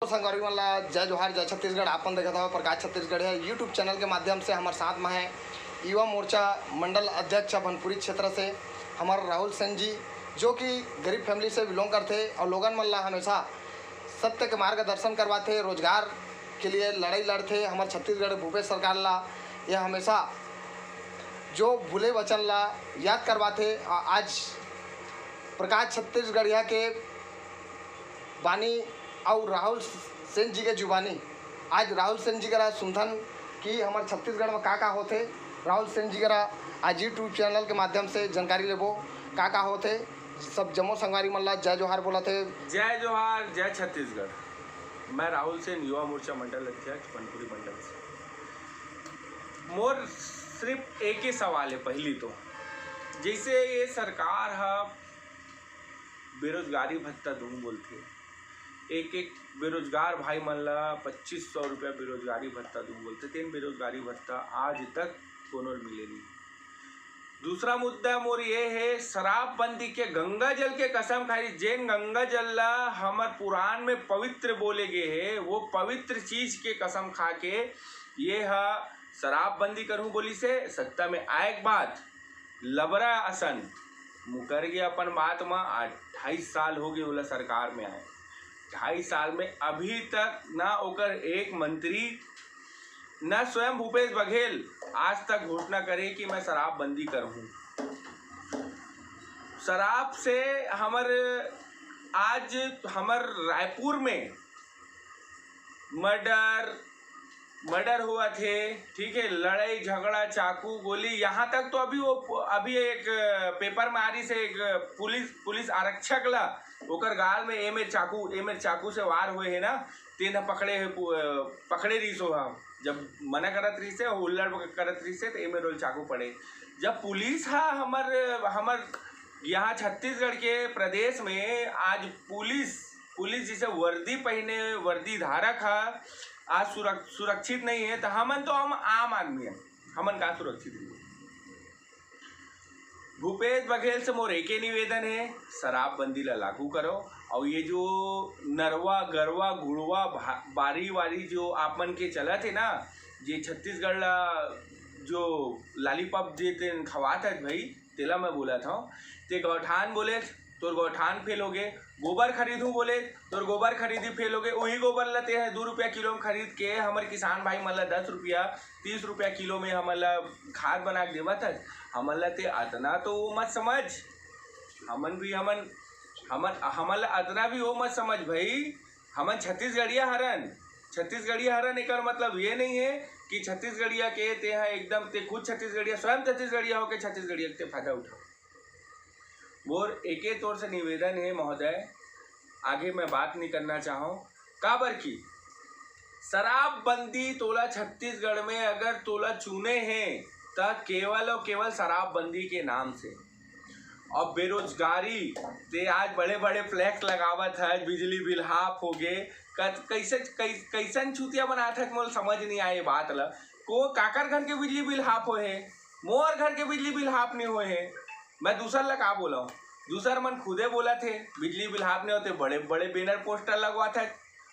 संगवारी वाला जय जोहार जय छत्तीसगढ़। आपन देखा था प्रकाश छत्तीसगढ़ है यूट्यूब चैनल के माध्यम से हमारे साथ में है युवा मोर्चा मंडल अध्यक्ष भनपुरी क्षेत्र से हमारे राहुल सेन जी, जो कि गरीब फैमिली से बिलोंग करते और लोगन मल्ला हमेशा सत्य के मार्गदर्शन करवाते, रोजगार के लिए लड़ाई लड़ते। हमारे छत्तीसगढ़ भूपेश सरकार ला यह हमेशा जो भूले वचन ला याद करवाते। आज प्रकाश छत्तीसगढ़िया के बानी और राहुल सेन जी के जुबानी आज राहुल सेन जी करा सुनथन कि हमारे छत्तीसगढ़ में का होते। राहुल सेन जी करा आज यूट्यूब चैनल के माध्यम से जानकारी लेबो का होते। सब जम्मू संगवारी मल्ला जय जोहार बोला थे। जय जोहार जय छत्तीसगढ़। मैं राहुल सेन युवा मोर्चा मंडल अध्यक्ष भनपुरी मंडल से। मोर सिर्फ एक ही सवाल है। पहली तो जैसे ये सरकार है बेरोजगारी भत्ता दूँ बोलती है, एक बेरोजगार भाई मन ला 2500 रुपया बेरोजगारी भत्ता दूँ बोलते। तीन बेरोजगारी भत्ता आज तक कोनो मिले नहीं। दूसरा मुद्दा मोर ये है शराबबंदी के गंगा जल के कसम खाई। जेन गंगा जल ला हमार पुराण में पवित्र बोले गए है, वो पवित्र चीज के कसम खा के ये है शराबबंदी करूँ बोली से सत्ता में आए के बाद लबरा असन मुकर गया अपन बात में। 28 साल हो गए ओला सरकार में आए। 2.5 साल में अभी तक ना ओकर एक मंत्री न स्वयं भूपेश बघेल आज तक घोषणा करे कि मैं शराबबंदी करूँ। शराब से आज हमर रायपुर में मर्डर हुआ थे, ठीक है, लड़ाई झगड़ा चाकू गोली, यहाँ तक तो अभी एक पेपर में आ रही से एक पुलिस आरक्षक ला ओकर गाल में एमेर चाकू से वार हुए है ना। तेन पकड़े रही सो जब मना करत रही से हुल्लड़ करत रही से तो एमेर रोल चाकू पड़े। जब पुलिस हमर यहाँ छत्तीसगढ़ के प्रदेश में आज पुलिस जिसे वर्दी पहने वर्दी धारक है आज सुरक्षित नहीं है, तो हम आम आदमी हैं, हमन का सुरक्षित है। भूपेश बघेल से मोर एक निवेदन है, शराबबंदी ला लागू करो। और ये जो नरवा गरवा गुड़वा बारी जो आप मन के चलत है ना, ये छत्तीसगढ़ ला जो लालीपॉप जे खवात है भाई, तेला मैं बोला था। ते गौठान बोले तोर गौठान फेल हो गए, गोबर खरीदूँ बोले तोर गोबर खरीदी फेल हो गए। वही गोबर लते हैं 2 रुपया किलो में खरीद के हमर किसान भाई मन ला 10 रुपया 30 रुपया किलो में हमन ला खाद बना के देवत है। हमन ला ते अतना तो मत समझ, हमन ला अतना भी वो मत समझ भाई। हमन छत्तीसगढ़िया हरन एकर मतलब ये नहीं है कि छत्तीसगढ़िया के ते है एकदम ते खुद छत्तीसगढ़िया स्वयं छत्तीसगढ़िया होके छत्तीसगढ़िया के फायदा उठाओ। मोर एके तौर से निवेदन है महोदय, आगे मैं बात नहीं करना चाहूँ काबर की शराबबंदी तोला छत्तीसगढ़ में अगर तोला चुने हैं तो केवल और केवल शराबबंदी के नाम से। और बेरोजगारी ते आज बड़े बड़े फ्लैक्स लगावत है, बिजली बिल हाफ हो गए। कैसन छुतिया बनात है मोल समझ नहीं आए बात ला। को काकर घर के बिजली बिल हाफ हो है, मोर घर के बिजली बिल हाफ नहीं हुए है। मैं दूसर ला का बोला हूँ, दूसर मन खुदे बोला थे बिजली बिल हाफ नहीं होते, बड़े बड़े बैनर पोस्टर लगवा था